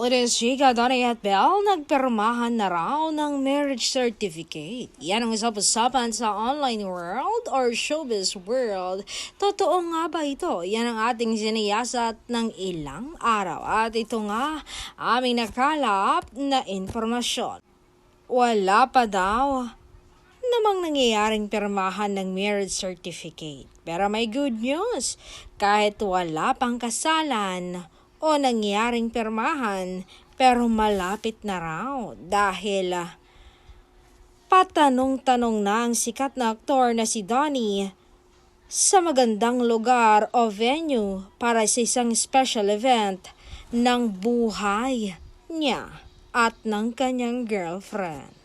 Ladies, Chika, Donnie at Belle, nagpirmahan na raw ng marriage certificate. Yan ang usap-usapan sa online world or showbiz world. Totoo nga ba ito? Yan ang ating siniyasat ng ilang araw. At ito nga, aming nakalap na informasyon. Wala pa daw namang nangyayaring pirmahan ng marriage certificate. Pero may good news, kahit wala pang kasalan o nangyaring pirmahan, pero malapit na raw dahil patanong-tanong na ang sikat na aktor na si Donnie sa magandang lugar o venue para sa isang special event ng buhay niya at ng kanyang girlfriend.